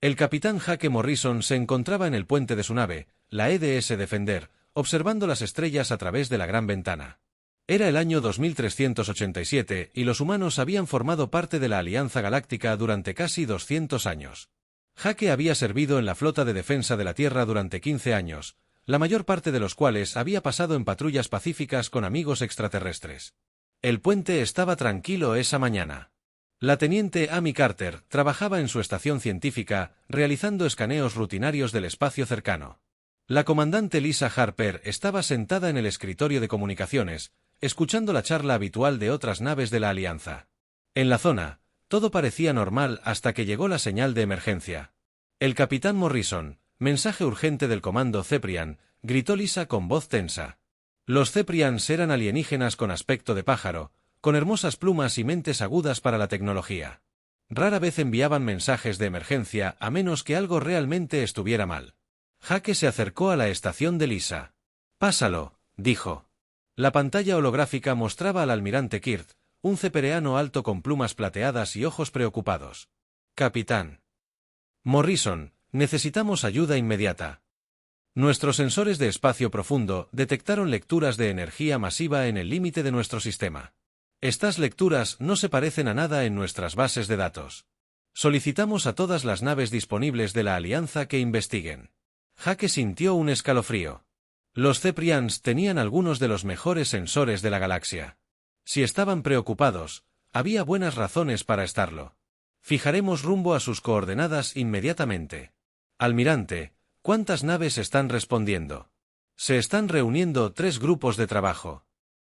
El capitán Jake Morrison se encontraba en el puente de su nave, la EDS Defender, observando las estrellas a través de la gran ventana. Era el año 2387 y los humanos habían formado parte de la Alianza Galáctica durante casi 200 años. Jake había servido en la flota de defensa de la Tierra durante 15 años, la mayor parte de los cuales había pasado en patrullas pacíficas con amigos extraterrestres. El puente estaba tranquilo esa mañana. La teniente Amy Carter trabajaba en su estación científica, realizando escaneos rutinarios del espacio cercano. La comandante Lisa Harper estaba sentada en el escritorio de comunicaciones, escuchando la charla habitual de otras naves de la Alianza. En la zona, todo parecía normal hasta que llegó la señal de emergencia. El capitán Morrison, mensaje urgente del comando Ceprian, gritó Lisa con voz tensa. Los Ceprians eran alienígenas con aspecto de pájaro, con hermosas plumas y mentes agudas para la tecnología. Rara vez enviaban mensajes de emergencia a menos que algo realmente estuviera mal. Jake se acercó a la estación de Lisa. «Pásalo», dijo. La pantalla holográfica mostraba al almirante Kirk, un cepereano alto con plumas plateadas y ojos preocupados. «Capitán Morrison, necesitamos ayuda inmediata. Nuestros sensores de espacio profundo detectaron lecturas de energía masiva en el límite de nuestro sistema. Estas lecturas no se parecen a nada en nuestras bases de datos. Solicitamos a todas las naves disponibles de la Alianza que investiguen». Jake sintió un escalofrío. Los Ceprians tenían algunos de los mejores sensores de la galaxia. Si estaban preocupados, había buenas razones para estarlo. Fijaremos rumbo a sus coordenadas inmediatamente. Almirante, ¿cuántas naves están respondiendo? Se están reuniendo 3 grupos de trabajo.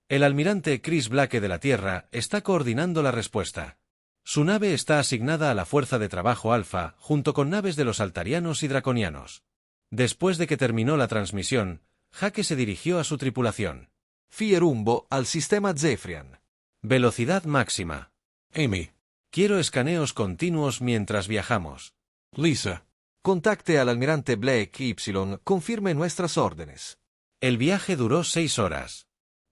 El almirante Chris Blake de la Tierra está coordinando la respuesta. Su nave está asignada a la Fuerza de Trabajo Alfa junto con naves de los Altarianos y Draconianos. Después de que terminó la transmisión, Jake se dirigió a su tripulación. Fie rumbo al sistema Zefrian. Velocidad máxima. Amy. Quiero escaneos continuos mientras viajamos. Lisa. Contacte al almirante Blake Y, confirme nuestras órdenes. El viaje duró 6 horas.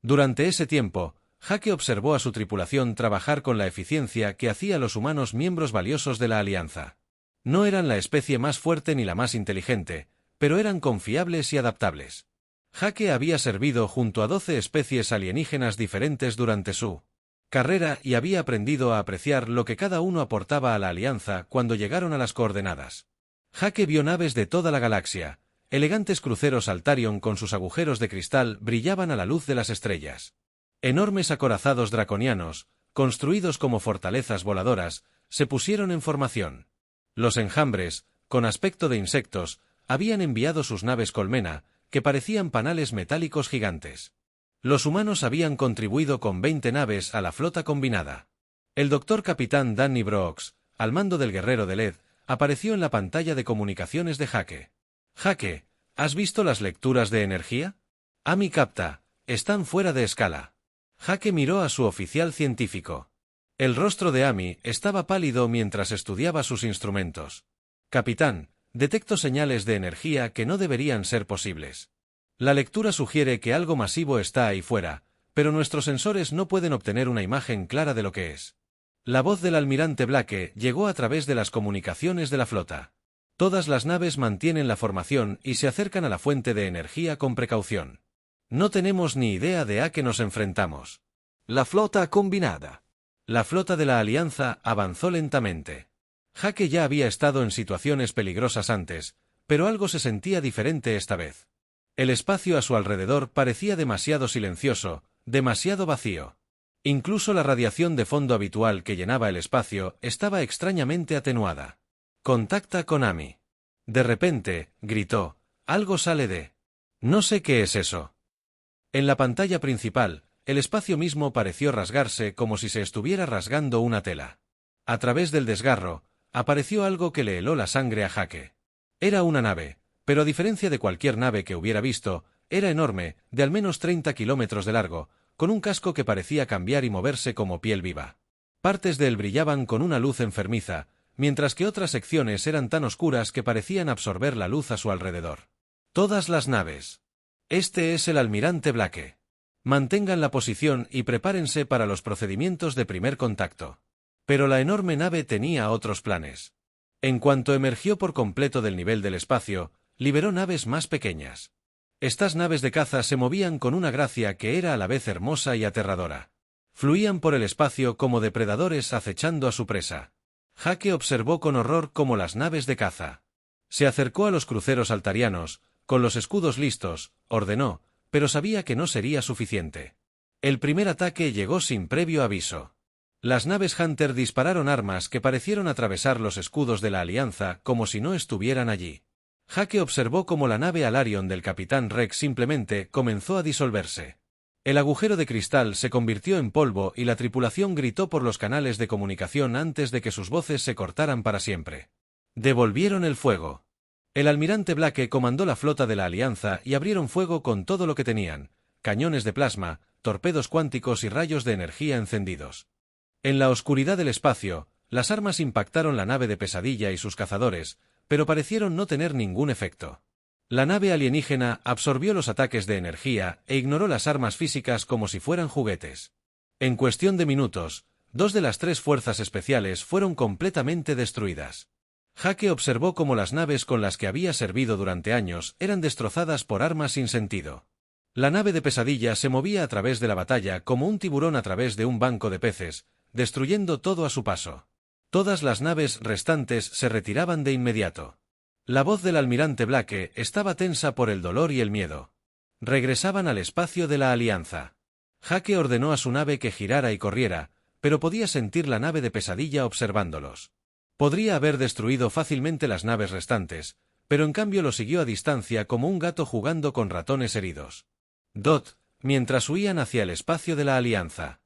Durante ese tiempo, Jake observó a su tripulación trabajar con la eficiencia que hacía los humanos miembros valiosos de la Alianza. No eran la especie más fuerte ni la más inteligente, pero eran confiables y adaptables. Jake había servido junto a 12 especies alienígenas diferentes durante su carrera y había aprendido a apreciar lo que cada uno aportaba a la Alianza cuando llegaron a las coordenadas. Jake vio naves de toda la galaxia. Elegantes cruceros Altarion con sus agujeros de cristal brillaban a la luz de las estrellas. Enormes acorazados draconianos, construidos como fortalezas voladoras, se pusieron en formación. Los enjambres, con aspecto de insectos, habían enviado sus naves colmena, que parecían panales metálicos gigantes. Los humanos habían contribuido con 20 naves a la flota combinada. El doctor capitán Danny Brooks, al mando del guerrero de LED, apareció en la pantalla de comunicaciones de Jake. «Jake, ¿has visto las lecturas de energía? Amy capta, están fuera de escala». Jake miró a su oficial científico. El rostro de Amy estaba pálido mientras estudiaba sus instrumentos. «Capitán, detecto señales de energía que no deberían ser posibles. La lectura sugiere que algo masivo está ahí fuera, pero nuestros sensores no pueden obtener una imagen clara de lo que es». La voz del almirante Blake llegó a través de las comunicaciones de la flota. «Todas las naves mantienen la formación y se acercan a la fuente de energía con precaución. No tenemos ni idea de a qué nos enfrentamos». La flota combinada. La flota de la Alianza avanzó lentamente. Jake ya había estado en situaciones peligrosas antes, pero algo se sentía diferente esta vez. El espacio a su alrededor parecía demasiado silencioso, demasiado vacío. Incluso la radiación de fondo habitual que llenaba el espacio estaba extrañamente atenuada. «Contacta con Amy». De repente, gritó, «algo sale de... no sé qué es eso». En la pantalla principal, el espacio mismo pareció rasgarse como si se estuviera rasgando una tela. A través del desgarro, apareció algo que le heló la sangre a Jake. Era una nave, pero a diferencia de cualquier nave que hubiera visto, era enorme, de al menos 30 kilómetros de largo, con un casco que parecía cambiar y moverse como piel viva. Partes de él brillaban con una luz enfermiza, mientras que otras secciones eran tan oscuras que parecían absorber la luz a su alrededor. Todas las naves. Este es el almirante Blake. Mantengan la posición y prepárense para los procedimientos de primer contacto. Pero la enorme nave tenía otros planes. En cuanto emergió por completo del nivel del espacio, liberó naves más pequeñas. Estas naves de caza se movían con una gracia que era a la vez hermosa y aterradora. Fluían por el espacio como depredadores acechando a su presa. Jake observó con horror cómo las naves de caza. Se acercó a los cruceros altarianos, con los escudos listos, ordenó, pero sabía que no sería suficiente. El primer ataque llegó sin previo aviso. Las naves Hunter dispararon armas que parecieron atravesar los escudos de la Alianza como si no estuvieran allí. Jake observó cómo la nave Alarion del capitán Rex simplemente comenzó a disolverse. El agujero de cristal se convirtió en polvo y la tripulación gritó por los canales de comunicación antes de que sus voces se cortaran para siempre. Devolvieron el fuego. El almirante Blake comandó la flota de la Alianza y abrieron fuego con todo lo que tenían: cañones de plasma, torpedos cuánticos y rayos de energía encendidos. En la oscuridad del espacio, las armas impactaron la nave de Pesadilla y sus cazadores, pero parecieron no tener ningún efecto. La nave alienígena absorbió los ataques de energía e ignoró las armas físicas como si fueran juguetes. En cuestión de minutos, 2 de las 3 fuerzas especiales fueron completamente destruidas. Jake observó cómo las naves con las que había servido durante años eran destrozadas por armas sin sentido. La nave de Pesadilla se movía a través de la batalla como un tiburón a través de un banco de peces, destruyendo todo a su paso. Todas las naves restantes se retiraban de inmediato. La voz del almirante Blake estaba tensa por el dolor y el miedo. Regresaban al espacio de la Alianza. Jake ordenó a su nave que girara y corriera, pero podía sentir la nave de Pesadilla observándolos. Podría haber destruido fácilmente las naves restantes, pero en cambio lo siguió a distancia como un gato jugando con ratones heridos. Mientras huían hacia el espacio de la Alianza.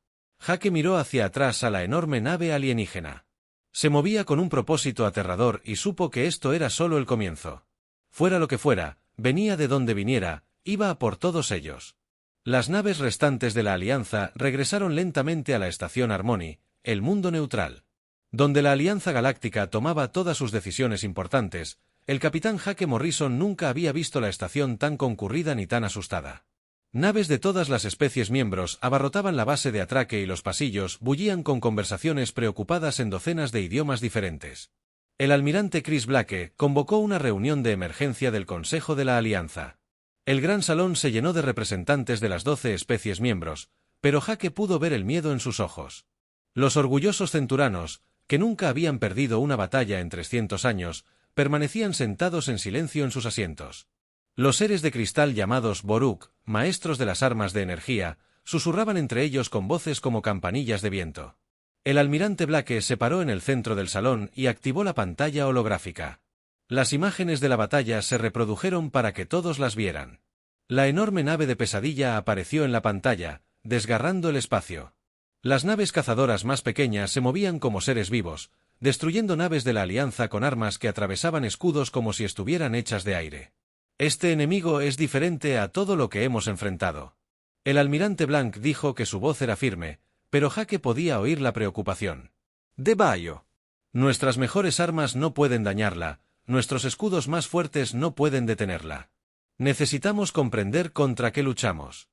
Jake miró hacia atrás a la enorme nave alienígena. Se movía con un propósito aterrador y supo que esto era solo el comienzo. Fuera lo que fuera, venía de donde viniera, iba a por todos ellos. Las naves restantes de la Alianza regresaron lentamente a la estación Harmony, el mundo neutral. Donde la Alianza Galáctica tomaba todas sus decisiones importantes, el capitán Jake Morrison nunca había visto la estación tan concurrida ni tan asustada. Naves de todas las especies miembros abarrotaban la base de atraque y los pasillos bullían con conversaciones preocupadas en docenas de idiomas diferentes. El almirante Chris Blake convocó una reunión de emergencia del Consejo de la Alianza. El gran salón se llenó de representantes de las 12 especies miembros, pero Jake pudo ver el miedo en sus ojos. Los orgullosos centuranos, que nunca habían perdido una batalla en 300 años, permanecían sentados en silencio en sus asientos. Los seres de cristal llamados Boruk, maestros de las armas de energía, susurraban entre ellos con voces como campanillas de viento. El almirante Blake se paró en el centro del salón y activó la pantalla holográfica. Las imágenes de la batalla se reprodujeron para que todos las vieran. La enorme nave de Pesadilla apareció en la pantalla, desgarrando el espacio. Las naves cazadoras más pequeñas se movían como seres vivos, destruyendo naves de la Alianza con armas que atravesaban escudos como si estuvieran hechas de aire. Este enemigo es diferente a todo lo que hemos enfrentado. El almirante Blanc dijo que su voz era firme, pero Jake podía oír la preocupación. De Bayo. Nuestras mejores armas no pueden dañarla, nuestros escudos más fuertes no pueden detenerla. Necesitamos comprender contra qué luchamos.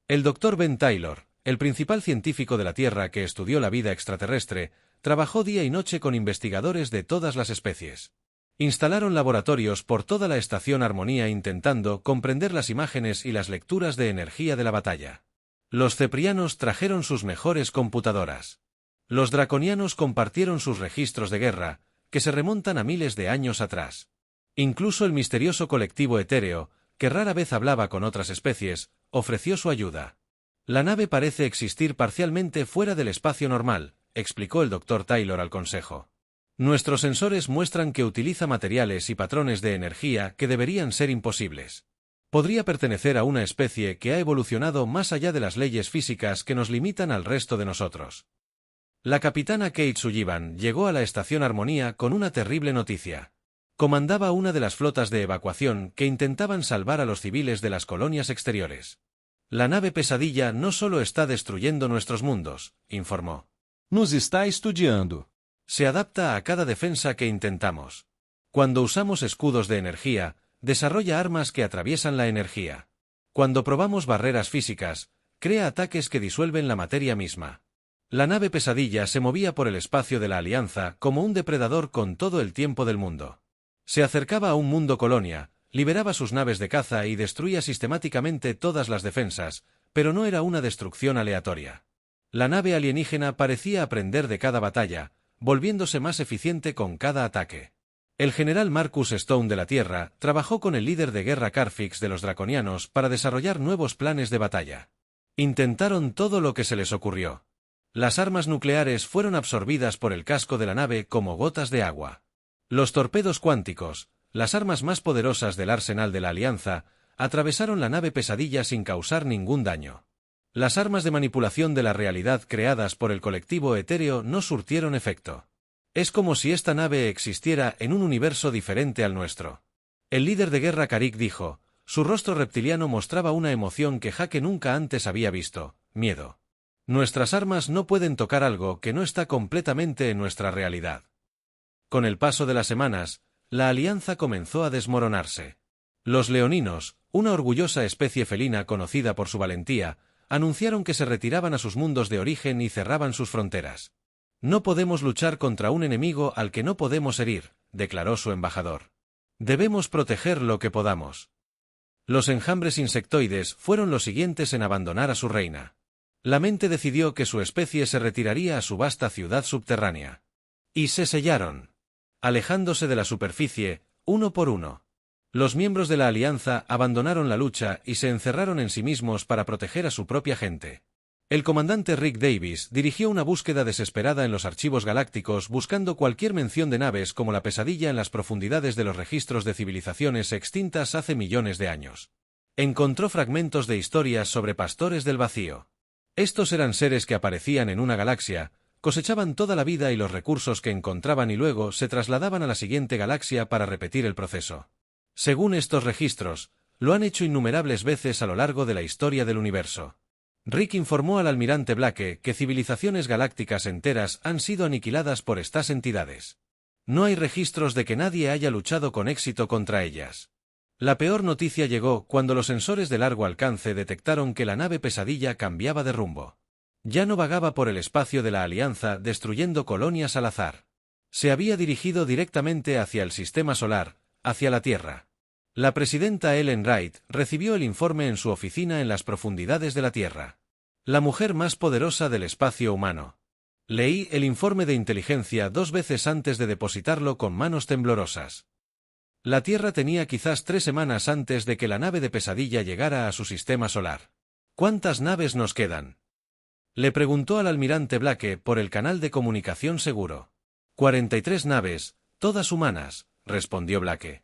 El Dr. Ben Taylor, el principal científico de la Tierra que estudió la vida extraterrestre, trabajó día y noche con investigadores de todas las especies. Instalaron laboratorios por toda la estación Armonía intentando comprender las imágenes y las lecturas de energía de la batalla. Los ceprianos trajeron sus mejores computadoras. Los draconianos compartieron sus registros de guerra, que se remontan a miles de años atrás. Incluso el misterioso colectivo etéreo, que rara vez hablaba con otras especies, ofreció su ayuda. La nave parece existir parcialmente fuera del espacio normal, explicó el Dr. Taylor al Consejo. Nuestros sensores muestran que utiliza materiales y patrones de energía que deberían ser imposibles. Podría pertenecer a una especie que ha evolucionado más allá de las leyes físicas que nos limitan al resto de nosotros. La capitana Kate Sullivan llegó a la estación Armonía con una terrible noticia. Comandaba una de las flotas de evacuación que intentaban salvar a los civiles de las colonias exteriores. La nave Pesadilla no solo está destruyendo nuestros mundos, informó. Nos está estudiando. Se adapta a cada defensa que intentamos. Cuando usamos escudos de energía, desarrolla armas que atraviesan la energía. Cuando probamos barreras físicas, crea ataques que disuelven la materia misma. La nave Pesadilla se movía por el espacio de la Alianza como un depredador con todo el tiempo del mundo. Se acercaba a un mundo colonia, liberaba sus naves de caza y destruía sistemáticamente todas las defensas, pero no era una destrucción aleatoria. La nave alienígena parecía aprender de cada batalla, volviéndose más eficiente con cada ataque. El general Marcus Stone de la Tierra trabajó con el líder de guerra Carfix de los Draconianos para desarrollar nuevos planes de batalla. Intentaron todo lo que se les ocurrió. Las armas nucleares fueron absorbidas por el casco de la nave como gotas de agua. Los torpedos cuánticos, las armas más poderosas del arsenal de la Alianza, atravesaron la nave Pesadilla sin causar ningún daño. Las armas de manipulación de la realidad creadas por el colectivo etéreo no surtieron efecto. Es como si esta nave existiera en un universo diferente al nuestro. El líder de guerra Carrick dijo, su rostro reptiliano mostraba una emoción que Jake nunca antes había visto, miedo. Nuestras armas no pueden tocar algo que no está completamente en nuestra realidad. Con el paso de las semanas, la alianza comenzó a desmoronarse. Los leoninos, una orgullosa especie felina conocida por su valentía, anunciaron que se retiraban a sus mundos de origen y cerraban sus fronteras. No podemos luchar contra un enemigo al que no podemos herir, declaró su embajador. Debemos proteger lo que podamos. Los enjambres insectoides fueron los siguientes en abandonar a su reina. La mente decidió que su especie se retiraría a su vasta ciudad subterránea. Y se sellaron, alejándose de la superficie, uno por uno. Los miembros de la Alianza abandonaron la lucha y se encerraron en sí mismos para proteger a su propia gente. El comandante Rick Davis dirigió una búsqueda desesperada en los archivos galácticos buscando cualquier mención de naves como la Pesadilla en las profundidades de los registros de civilizaciones extintas hace millones de años. Encontró fragmentos de historias sobre pastores del vacío. Estos eran seres que aparecían en una galaxia, cosechaban toda la vida y los recursos que encontraban y luego se trasladaban a la siguiente galaxia para repetir el proceso. Según estos registros, lo han hecho innumerables veces a lo largo de la historia del universo. Rick informó al almirante Blake que civilizaciones galácticas enteras han sido aniquiladas por estas entidades. No hay registros de que nadie haya luchado con éxito contra ellas. La peor noticia llegó cuando los sensores de largo alcance detectaron que la nave Pesadilla cambiaba de rumbo. Ya no vagaba por el espacio de la Alianza destruyendo colonias al azar. Se había dirigido directamente hacia el sistema solar, hacia la Tierra. La presidenta Ellen Wright recibió el informe en su oficina en las profundidades de la Tierra. La mujer más poderosa del espacio humano. Leí el informe de inteligencia 2 veces antes de depositarlo con manos temblorosas. La Tierra tenía quizás 3 semanas antes de que la nave de Pesadilla llegara a su sistema solar. ¿Cuántas naves nos quedan?, le preguntó al almirante Blake por el canal de comunicación seguro. 43 naves, todas humanas, respondió Blake.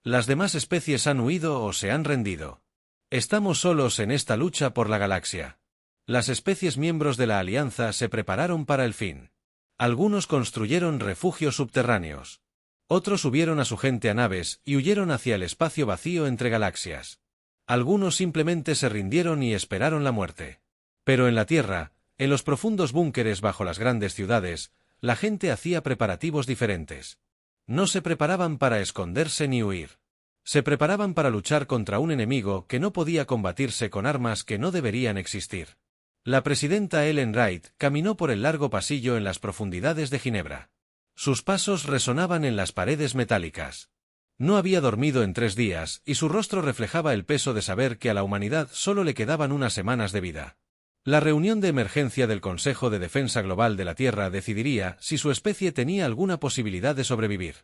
Las demás especies han huido o se han rendido. Estamos solos en esta lucha por la galaxia. Las especies miembros de la Alianza se prepararon para el fin. Algunos construyeron refugios subterráneos. Otros subieron a su gente a naves y huyeron hacia el espacio vacío entre galaxias. Algunos simplemente se rindieron y esperaron la muerte. Pero en la Tierra, en los profundos búnkeres bajo las grandes ciudades, la gente hacía preparativos diferentes. No se preparaban para esconderse ni huir. Se preparaban para luchar contra un enemigo que no podía combatirse con armas que no deberían existir. La presidenta Ellen Wright caminó por el largo pasillo en las profundidades de Ginebra. Sus pasos resonaban en las paredes metálicas. No había dormido en 3 días y su rostro reflejaba el peso de saber que a la humanidad solo le quedaban unas semanas de vida. La reunión de emergencia del Consejo de Defensa Global de la Tierra decidiría si su especie tenía alguna posibilidad de sobrevivir.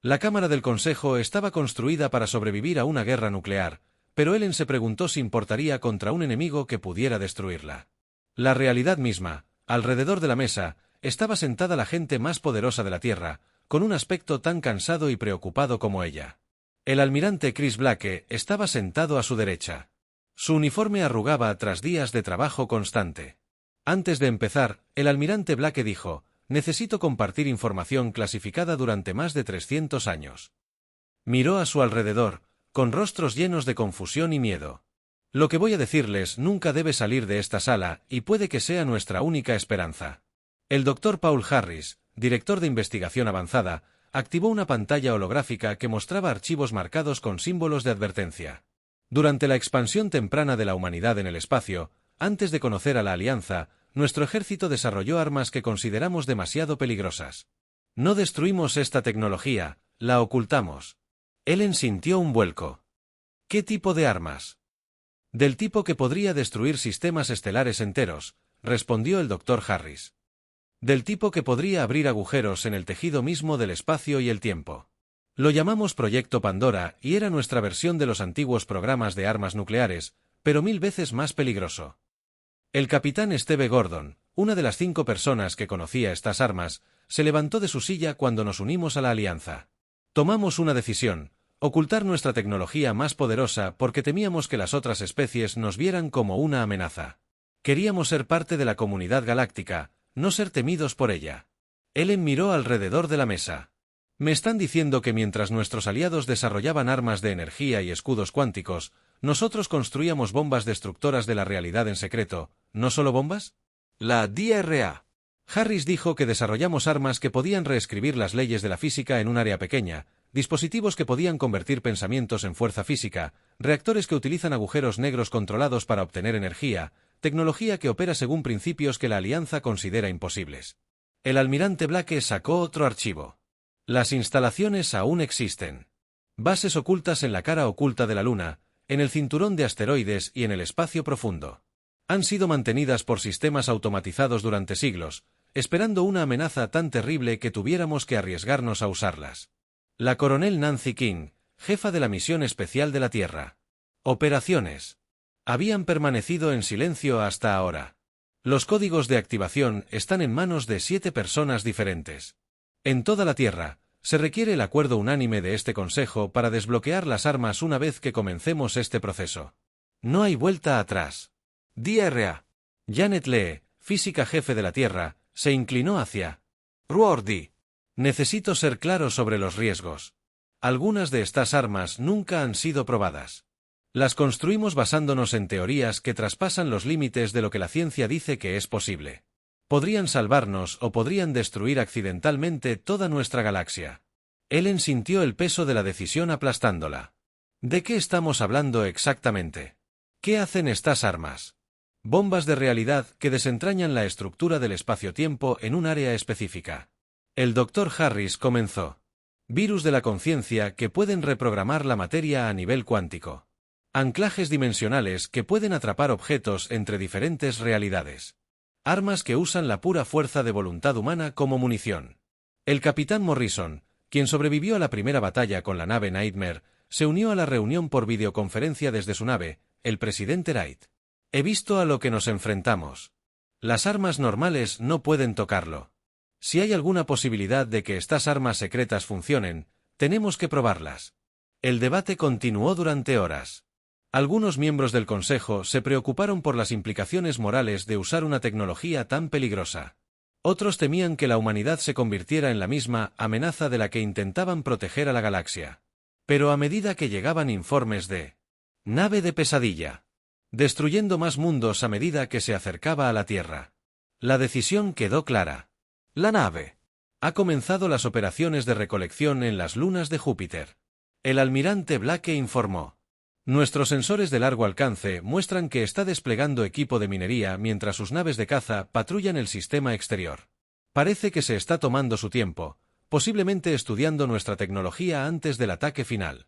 La Cámara del Consejo estaba construida para sobrevivir a una guerra nuclear, pero Ellen se preguntó si importaría contra un enemigo que pudiera destruirla. La realidad misma, alrededor de la mesa, estaba sentada la gente más poderosa de la Tierra, con un aspecto tan cansado y preocupado como ella. El almirante Chris Blake estaba sentado a su derecha. Su uniforme arrugaba tras días de trabajo constante. Antes de empezar, el almirante Blake dijo, «Necesito compartir información clasificada durante más de 300 años». Miró a su alrededor, con rostros llenos de confusión y miedo. «Lo que voy a decirles nunca debe salir de esta sala y puede que sea nuestra única esperanza». El Dr. Paul Harris, director de investigación avanzada, activó una pantalla holográfica que mostraba archivos marcados con símbolos de advertencia. Durante la expansión temprana de la humanidad en el espacio, antes de conocer a la Alianza, nuestro ejército desarrolló armas que consideramos demasiado peligrosas. No destruimos esta tecnología, la ocultamos. Ellen sintió un vuelco. ¿Qué tipo de armas? Del tipo que podría destruir sistemas estelares enteros, respondió el Dr. Harris. Del tipo que podría abrir agujeros en el tejido mismo del espacio y el tiempo. Lo llamamos Proyecto Pandora y era nuestra versión de los antiguos programas de armas nucleares, pero 1000 veces más peligroso. El capitán Steve Gordon, una de las 5 personas que conocía estas armas, se levantó de su silla cuando nos unimos a la alianza. Tomamos una decisión: ocultar nuestra tecnología más poderosa porque temíamos que las otras especies nos vieran como una amenaza. Queríamos ser parte de la comunidad galáctica, no ser temidos por ella. Ellen miró alrededor de la mesa. Me están diciendo que mientras nuestros aliados desarrollaban armas de energía y escudos cuánticos, nosotros construíamos bombas destructoras de la realidad en secreto, ¿no solo bombas? La DRA. Harris dijo que desarrollamos armas que podían reescribir las leyes de la física en un área pequeña, dispositivos que podían convertir pensamientos en fuerza física, reactores que utilizan agujeros negros controlados para obtener energía, tecnología que opera según principios que la Alianza considera imposibles. El almirante Blake sacó otro archivo. Las instalaciones aún existen. Bases ocultas en la cara oculta de la Luna, en el cinturón de asteroides y en el espacio profundo. Han sido mantenidas por sistemas automatizados durante siglos, esperando una amenaza tan terrible que tuviéramos que arriesgarnos a usarlas. La coronel Nancy King, jefa de la misión especial de la Tierra. Operaciones. Habían permanecido en silencio hasta ahora. Los códigos de activación están en manos de 7 personas diferentes. En toda la Tierra, se requiere el acuerdo unánime de este Consejo para desbloquear las armas una vez que comencemos este proceso. No hay vuelta atrás. DRA. Janet Lee, física jefe de la Tierra, se inclinó hacia Rorty. Necesito ser claro sobre los riesgos. Algunas de estas armas nunca han sido probadas. Las construimos basándonos en teorías que traspasan los límites de lo que la ciencia dice que es posible. Podrían salvarnos o podrían destruir accidentalmente toda nuestra galaxia. Ellen sintió el peso de la decisión aplastándola. ¿De qué estamos hablando exactamente? ¿Qué hacen estas armas? Bombas de realidad que desentrañan la estructura del espacio-tiempo en un área específica. El Dr. Harris comenzó. Virus de la conciencia que pueden reprogramar la materia a nivel cuántico. Anclajes dimensionales que pueden atrapar objetos entre diferentes realidades. Armas que usan la pura fuerza de voluntad humana como munición. El capitán Morrison, quien sobrevivió a la primera batalla con la nave Nightmare, se unió a la reunión por videoconferencia desde su nave, el presidente Wright. He visto a lo que nos enfrentamos. Las armas normales no pueden tocarlo. Si hay alguna posibilidad de que estas armas secretas funcionen, tenemos que probarlas. El debate continuó durante horas. Algunos miembros del Consejo se preocuparon por las implicaciones morales de usar una tecnología tan peligrosa. Otros temían que la humanidad se convirtiera en la misma amenaza de la que intentaban proteger a la galaxia. Pero a medida que llegaban informes de nave de pesadilla, destruyendo más mundos a medida que se acercaba a la Tierra, la decisión quedó clara. La nave ha comenzado las operaciones de recolección en las lunas de Júpiter. El almirante Blake informó. Nuestros sensores de largo alcance muestran que está desplegando equipo de minería mientras sus naves de caza patrullan el sistema exterior. Parece que se está tomando su tiempo, posiblemente estudiando nuestra tecnología antes del ataque final.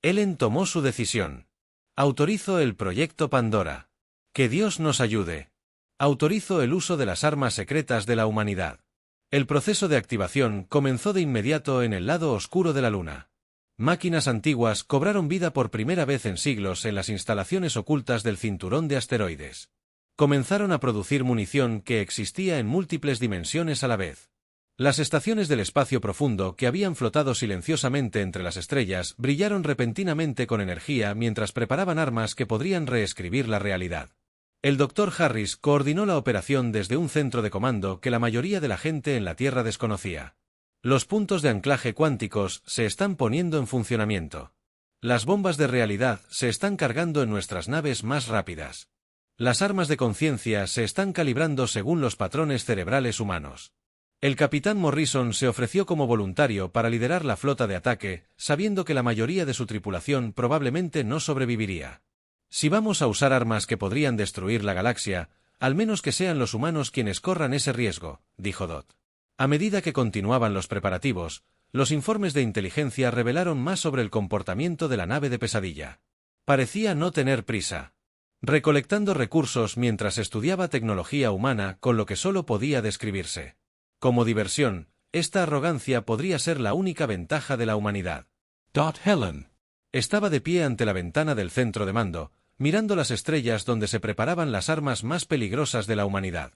Ellen tomó su decisión. Autorizo el proyecto Pandora. Que Dios nos ayude. Autorizo el uso de las armas secretas de la humanidad. El proceso de activación comenzó de inmediato en el lado oscuro de la Luna. Máquinas antiguas cobraron vida por primera vez en siglos en las instalaciones ocultas del cinturón de asteroides. Comenzaron a producir munición que existía en múltiples dimensiones a la vez. Las estaciones del espacio profundo que habían flotado silenciosamente entre las estrellas brillaron repentinamente con energía mientras preparaban armas que podrían reescribir la realidad. El Dr. Harris coordinó la operación desde un centro de comando que la mayoría de la gente en la Tierra desconocía. Los puntos de anclaje cuánticos se están poniendo en funcionamiento. Las bombas de realidad se están cargando en nuestras naves más rápidas. Las armas de conciencia se están calibrando según los patrones cerebrales humanos. El capitán Morrison se ofreció como voluntario para liderar la flota de ataque, sabiendo que la mayoría de su tripulación probablemente no sobreviviría. Si vamos a usar armas que podrían destruir la galaxia, Al menos que sean los humanos quienes corran ese riesgo, dijo Dot. A medida que continuaban los preparativos, los informes de inteligencia revelaron más sobre el comportamiento de la nave de Pesadilla. Parecía no tener prisa, recolectando recursos mientras estudiaba tecnología humana con lo que solo podía describirse. Como diversión, esta arrogancia podría ser la única ventaja de la humanidad. Helen. Estaba de pie ante la ventana del centro de mando, mirando las estrellas donde se preparaban las armas más peligrosas de la humanidad.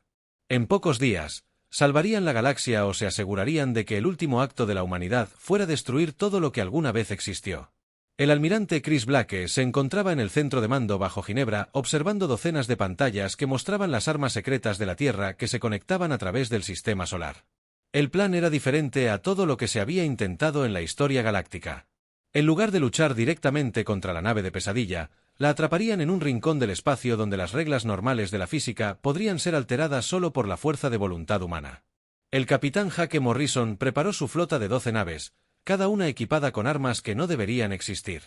En pocos días, salvarían la galaxia o se asegurarían de que el último acto de la humanidad fuera destruir todo lo que alguna vez existió. El almirante Chris Blake se encontraba en el centro de mando bajo Ginebra observando docenas de pantallas que mostraban las armas secretas de la Tierra que se conectaban a través del sistema solar. El plan era diferente a todo lo que se había intentado en la historia galáctica. En lugar de luchar directamente contra la nave de Pesadilla, la atraparían en un rincón del espacio donde las reglas normales de la física podrían ser alteradas solo por la fuerza de voluntad humana. El capitán Hake Morrison preparó su flota de 12 naves, cada una equipada con armas que no deberían existir.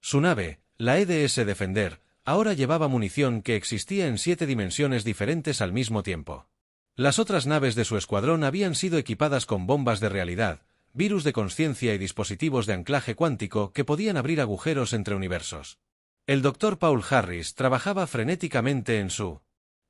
Su nave, la EDS Defender, ahora llevaba munición que existía en 7 dimensiones diferentes al mismo tiempo. Las otras naves de su escuadrón habían sido equipadas con bombas de realidad, virus de consciencia y dispositivos de anclaje cuántico que podían abrir agujeros entre universos. El Dr. Paul Harris trabajaba frenéticamente en su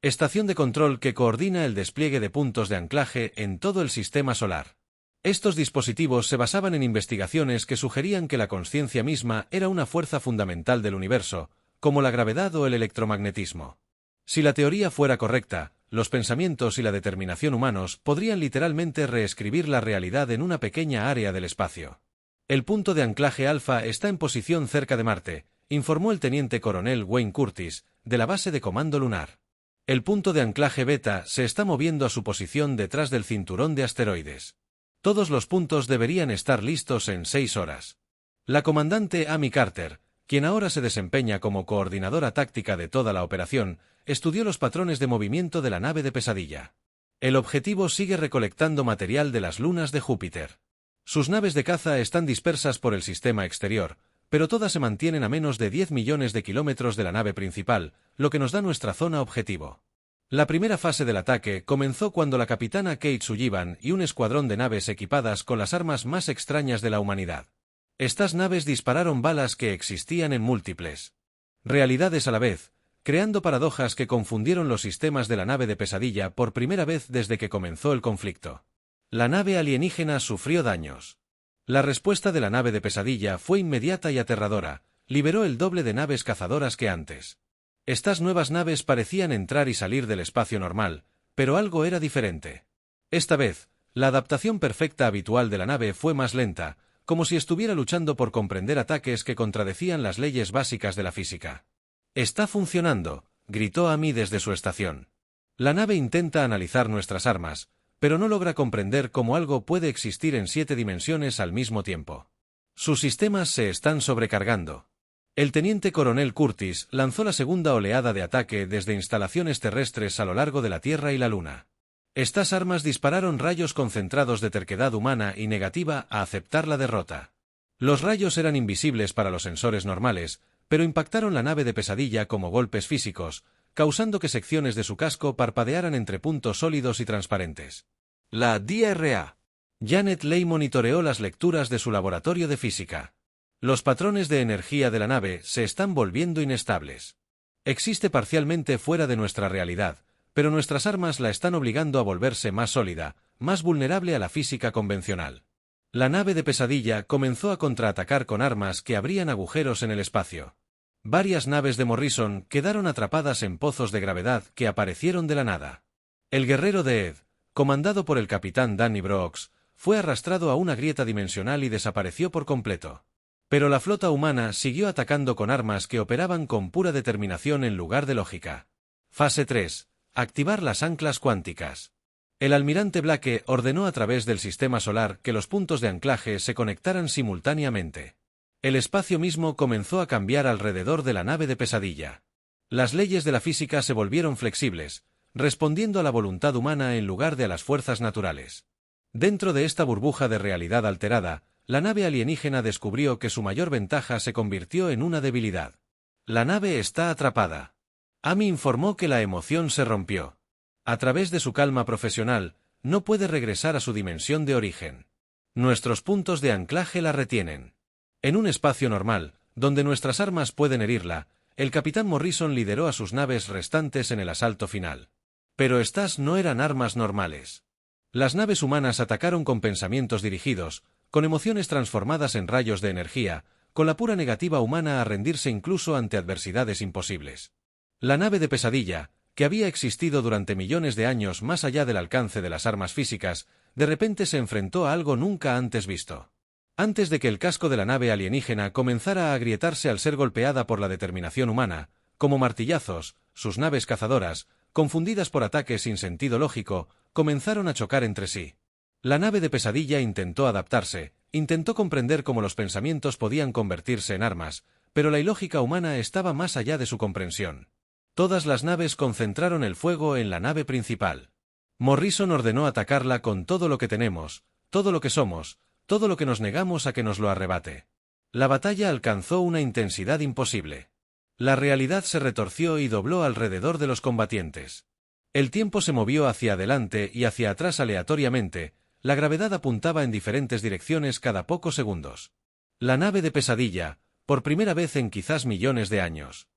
estación de control que coordina el despliegue de puntos de anclaje en todo el sistema solar. Estos dispositivos se basaban en investigaciones que sugerían que la consciencia misma era una fuerza fundamental del universo, como la gravedad o el electromagnetismo. Si la teoría fuera correcta, los pensamientos y la determinación humanos podrían literalmente reescribir la realidad en una pequeña área del espacio. El punto de anclaje alfa está en posición cerca de Marte, informó el teniente coronel Wayne Curtis, de la base de comando lunar. El punto de anclaje beta se está moviendo a su posición detrás del cinturón de asteroides. Todos los puntos deberían estar listos en 6 horas. La comandante Amy Carter, quien ahora se desempeña como coordinadora táctica de toda la operación, estudió los patrones de movimiento de la nave de Pesadilla. El objetivo sigue recolectando material de las lunas de Júpiter. Sus naves de caza están dispersas por el sistema exterior, pero todas se mantienen a menos de 10 millones de kilómetros de la nave principal, lo que nos da nuestra zona objetivo. La primera fase del ataque comenzó cuando la capitana Kate Sullivan y un escuadrón de naves equipadas con las armas más extrañas de la humanidad. Estas naves dispararon balas que existían en múltiples realidades a la vez, creando paradojas que confundieron los sistemas de la nave de Pesadilla por primera vez desde que comenzó el conflicto. La nave alienígena sufrió daños. La respuesta de la nave de Pesadilla fue inmediata y aterradora, liberó el doble de naves cazadoras que antes. Estas nuevas naves parecían entrar y salir del espacio normal, pero algo era diferente. Esta vez, la adaptación perfecta habitual de la nave fue más lenta, como si estuviera luchando por comprender ataques que contradecían las leyes básicas de la física. «Está funcionando», gritó Amy desde su estación. La nave intenta analizar nuestras armas, pero no logra comprender cómo algo puede existir en 7 dimensiones al mismo tiempo. Sus sistemas se están sobrecargando. El teniente coronel Curtis lanzó la segunda oleada de ataque desde instalaciones terrestres a lo largo de la Tierra y la Luna. Estas armas dispararon rayos concentrados de terquedad humana y negativa a aceptar la derrota. Los rayos eran invisibles para los sensores normales, pero impactaron la nave de Pesadilla como golpes físicos, causando que secciones de su casco parpadearan entre puntos sólidos y transparentes. La DRA. Janet Leigh monitoreó las lecturas de su laboratorio de física. Los patrones de energía de la nave se están volviendo inestables. Existe parcialmente fuera de nuestra realidad, pero nuestras armas la están obligando a volverse más sólida, más vulnerable a la física convencional. La nave de Pesadilla comenzó a contraatacar con armas que abrían agujeros en el espacio. Varias naves de Morrison quedaron atrapadas en pozos de gravedad que aparecieron de la nada. El guerrero de Ed, comandado por el capitán Danny Brooks, fue arrastrado a una grieta dimensional y desapareció por completo. Pero la flota humana siguió atacando con armas que operaban con pura determinación en lugar de lógica. Fase 3. Activar las anclas cuánticas. El almirante Blake ordenó a través del sistema solar que los puntos de anclaje se conectaran simultáneamente. El espacio mismo comenzó a cambiar alrededor de la nave de Pesadilla. Las leyes de la física se volvieron flexibles, respondiendo a la voluntad humana en lugar de a las fuerzas naturales. Dentro de esta burbuja de realidad alterada, la nave alienígena descubrió que su mayor ventaja se convirtió en una debilidad. La nave está atrapada. Amy informó que la emoción se rompió. A través de su calma profesional, no puede regresar a su dimensión de origen. Nuestros puntos de anclaje la retienen. En un espacio normal, donde nuestras armas pueden herirla, el capitán Morrison lideró a sus naves restantes en el asalto final. Pero estas no eran armas normales. Las naves humanas atacaron con pensamientos dirigidos, con emociones transformadas en rayos de energía, con la pura negativa humana a rendirse incluso ante adversidades imposibles. La nave de pesadilla, que había existido durante millones de años más allá del alcance de las armas físicas, de repente se enfrentó a algo nunca antes visto. Antes de que el casco de la nave alienígena comenzara a agrietarse al ser golpeada por la determinación humana, como martillazos, sus naves cazadoras, confundidas por ataques sin sentido lógico, comenzaron a chocar entre sí. La nave de pesadilla intentó adaptarse, intentó comprender cómo los pensamientos podían convertirse en armas, pero la ilógica humana estaba más allá de su comprensión. Todas las naves concentraron el fuego en la nave principal. Morrison ordenó atacarla con todo lo que tenemos, todo lo que somos, todo lo que nos negamos a que nos lo arrebate. La batalla alcanzó una intensidad imposible. La realidad se retorció y dobló alrededor de los combatientes. El tiempo se movió hacia adelante y hacia atrás aleatoriamente, la gravedad apuntaba en diferentes direcciones cada pocos segundos. La nave de pesadilla, por primera vez en quizás millones de años.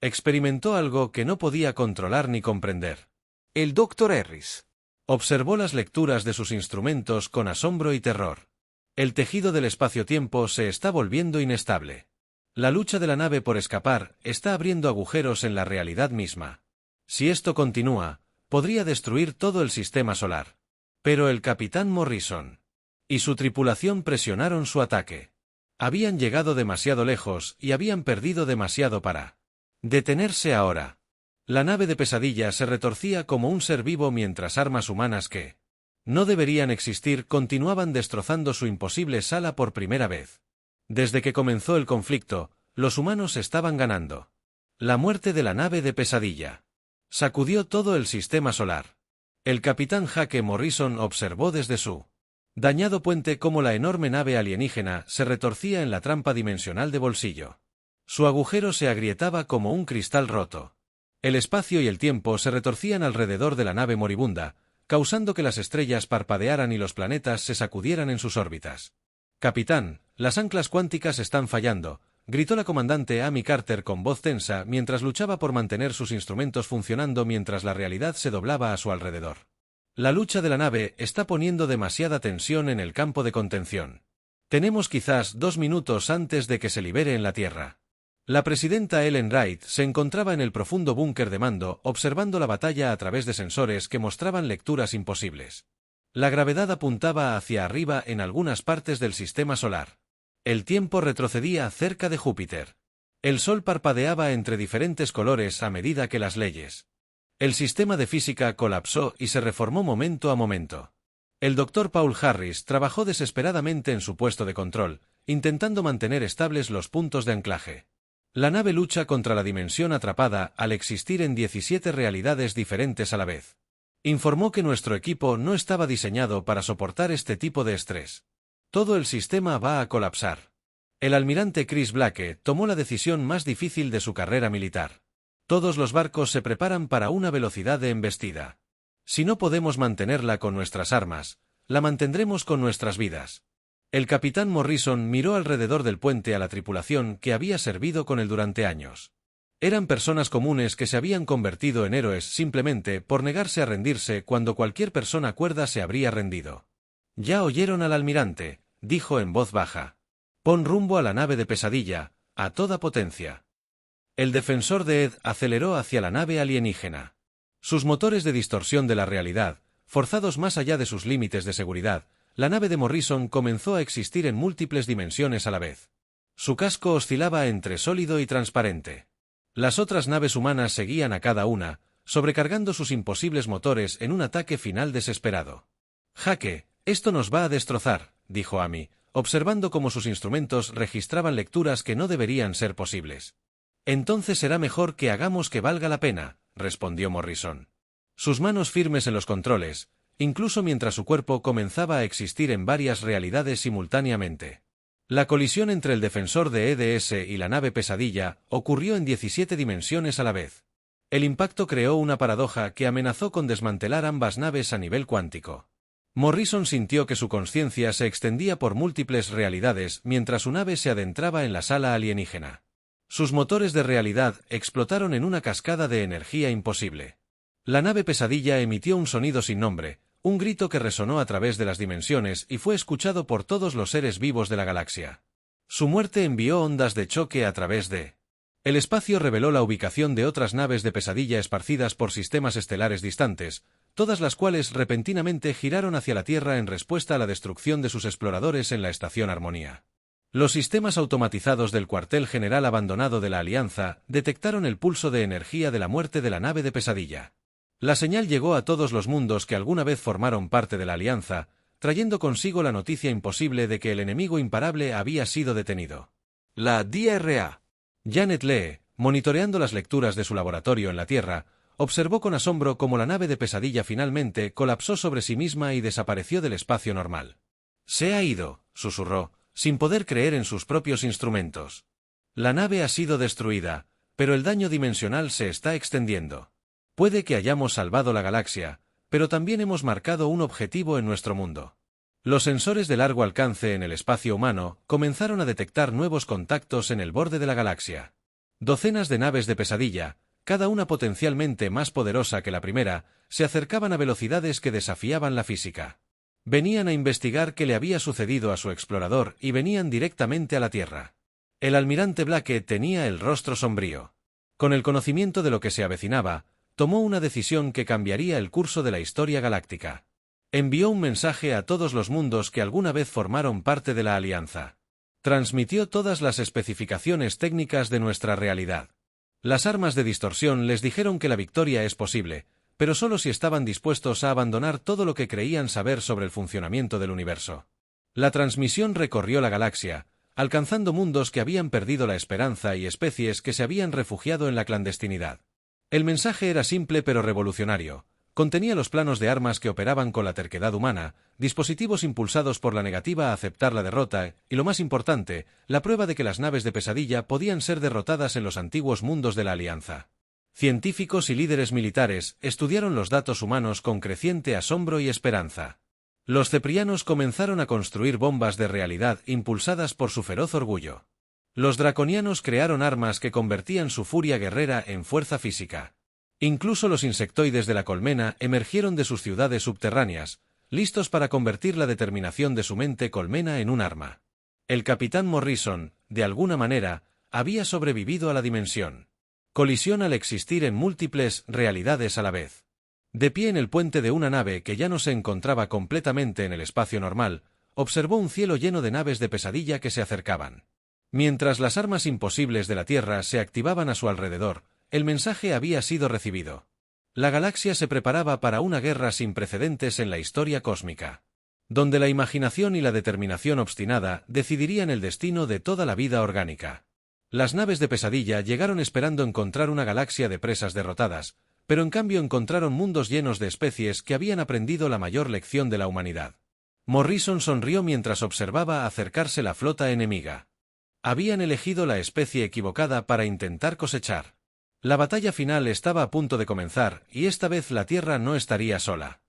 Experimentó algo que no podía controlar ni comprender. El Dr. Harris. Observó las lecturas de sus instrumentos con asombro y terror. El tejido del espacio-tiempo se está volviendo inestable. La lucha de la nave por escapar está abriendo agujeros en la realidad misma. Si esto continúa, podría destruir todo el sistema solar. Pero el capitán Morrison y su tripulación presionaron su ataque. Habían llegado demasiado lejos y habían perdido demasiado para detenerse ahora. La nave de pesadilla se retorcía como un ser vivo mientras armas humanas que no deberían existir continuaban destrozando su imposible sala por primera vez. Desde que comenzó el conflicto, los humanos estaban ganando. La muerte de la nave de pesadilla sacudió todo el sistema solar. El capitán Jaque Morrison observó desde su dañado puente cómo la enorme nave alienígena se retorcía en la trampa dimensional de bolsillo. Su agujero se agrietaba como un cristal roto. El espacio y el tiempo se retorcían alrededor de la nave moribunda, causando que las estrellas parpadearan y los planetas se sacudieran en sus órbitas. «Capitán, las anclas cuánticas están fallando», gritó la comandante Amy Carter con voz tensa mientras luchaba por mantener sus instrumentos funcionando mientras la realidad se doblaba a su alrededor. La lucha de la nave está poniendo demasiada tensión en el campo de contención. Tenemos quizás 2 minutos antes de que se libere en la Tierra. La presidenta Ellen Wright se encontraba en el profundo búnker de mando observando la batalla a través de sensores que mostraban lecturas imposibles. La gravedad apuntaba hacia arriba en algunas partes del sistema solar. El tiempo retrocedía cerca de Júpiter. El sol parpadeaba entre diferentes colores a medida que las leyes. El sistema de física colapsó y se reformó momento a momento. El Dr. Paul Harris trabajó desesperadamente en su puesto de control, intentando mantener estables los puntos de anclaje. La nave lucha contra la dimensión atrapada al existir en 17 realidades diferentes a la vez. Informó que nuestro equipo no estaba diseñado para soportar este tipo de estrés. Todo el sistema va a colapsar. El almirante Chris Blake tomó la decisión más difícil de su carrera militar. Todos los barcos se preparan para una velocidad de embestida. Si no podemos mantenerla con nuestras armas, la mantendremos con nuestras vidas. El capitán Morrison miró alrededor del puente a la tripulación que había servido con él durante años. Eran personas comunes que se habían convertido en héroes simplemente por negarse a rendirse cuando cualquier persona cuerda se habría rendido. «Ya oyeron al almirante», dijo en voz baja. «Pon rumbo a la nave de pesadilla, a toda potencia». El defensor de Ed aceleró hacia la nave alienígena. Sus motores de distorsión de la realidad, forzados más allá de sus límites de seguridad, la nave de Morrison comenzó a existir en múltiples dimensiones a la vez. Su casco oscilaba entre sólido y transparente. Las otras naves humanas seguían a cada una, sobrecargando sus imposibles motores en un ataque final desesperado. «Jaque, esto nos va a destrozar», dijo Amy, observando cómo sus instrumentos registraban lecturas que no deberían ser posibles. «Entonces será mejor que hagamos que valga la pena», respondió Morrison. Sus manos firmes en los controles, incluso mientras su cuerpo comenzaba a existir en varias realidades simultáneamente. La colisión entre el defensor de EDS y la nave Pesadilla ocurrió en 17 dimensiones a la vez. El impacto creó una paradoja que amenazó con desmantelar ambas naves a nivel cuántico. Morrison sintió que su conciencia se extendía por múltiples realidades mientras su nave se adentraba en la sala alienígena. Sus motores de realidad explotaron en una cascada de energía imposible. La nave Pesadilla emitió un sonido sin nombre, un grito que resonó a través de las dimensiones y fue escuchado por todos los seres vivos de la galaxia. Su muerte envió ondas de choque a través de el espacio. Reveló la ubicación de otras naves de Pesadilla esparcidas por sistemas estelares distantes, todas las cuales repentinamente giraron hacia la Tierra en respuesta a la destrucción de sus exploradores en la Estación Armonía. Los sistemas automatizados del cuartel general abandonado de la Alianza detectaron el pulso de energía de la muerte de la nave de Pesadilla. La señal llegó a todos los mundos que alguna vez formaron parte de la Alianza, trayendo consigo la noticia imposible de que el enemigo imparable había sido detenido. La DRA. Janet Lee, monitoreando las lecturas de su laboratorio en la Tierra, observó con asombro cómo la nave de Pesadilla finalmente colapsó sobre sí misma y desapareció del espacio normal. «Se ha ido», susurró, sin poder creer en sus propios instrumentos. «La nave ha sido destruida, pero el daño dimensional se está extendiendo. Puede que hayamos salvado la galaxia, pero también hemos marcado un objetivo en nuestro mundo». Los sensores de largo alcance en el espacio humano comenzaron a detectar nuevos contactos en el borde de la galaxia. Docenas de naves de Pesadilla, cada una potencialmente más poderosa que la primera, se acercaban a velocidades que desafiaban la física. Venían a investigar qué le había sucedido a su explorador y venían directamente a la Tierra. El almirante Blake tenía el rostro sombrío. Con el conocimiento de lo que se avecinaba, tomó una decisión que cambiaría el curso de la historia galáctica. Envió un mensaje a todos los mundos que alguna vez formaron parte de la Alianza. Transmitió todas las especificaciones técnicas de nuestra realidad. Las armas de distorsión les dijeron que la victoria es posible, pero solo si estaban dispuestos a abandonar todo lo que creían saber sobre el funcionamiento del universo. La transmisión recorrió la galaxia, alcanzando mundos que habían perdido la esperanza y especies que se habían refugiado en la clandestinidad. El mensaje era simple pero revolucionario. Contenía los planos de armas que operaban con la terquedad humana, dispositivos impulsados por la negativa a aceptar la derrota y, lo más importante, la prueba de que las naves de Pesadilla podían ser derrotadas en los antiguos mundos de la Alianza. Científicos y líderes militares estudiaron los datos humanos con creciente asombro y esperanza. Los ceprianos comenzaron a construir bombas de realidad impulsadas por su feroz orgullo. Los draconianos crearon armas que convertían su furia guerrera en fuerza física. Incluso los insectoides de la colmena emergieron de sus ciudades subterráneas, listos para convertir la determinación de su mente colmena en un arma. El capitán Morrison, de alguna manera, había sobrevivido a la dimensión. Colisión al existir en múltiples realidades a la vez. De pie en el puente de una nave que ya no se encontraba completamente en el espacio normal, observó un cielo lleno de naves de Pesadilla que se acercaban. Mientras las armas imposibles de la Tierra se activaban a su alrededor, el mensaje había sido recibido. La galaxia se preparaba para una guerra sin precedentes en la historia cósmica, donde la imaginación y la determinación obstinada decidirían el destino de toda la vida orgánica. Las naves de Pesadilla llegaron esperando encontrar una galaxia de presas derrotadas, pero en cambio encontraron mundos llenos de especies que habían aprendido la mayor lección de la humanidad. Morrison sonrió mientras observaba acercarse la flota enemiga. Habían elegido la especie equivocada para intentar cosechar. La batalla final estaba a punto de comenzar, y esta vez la Tierra no estaría sola.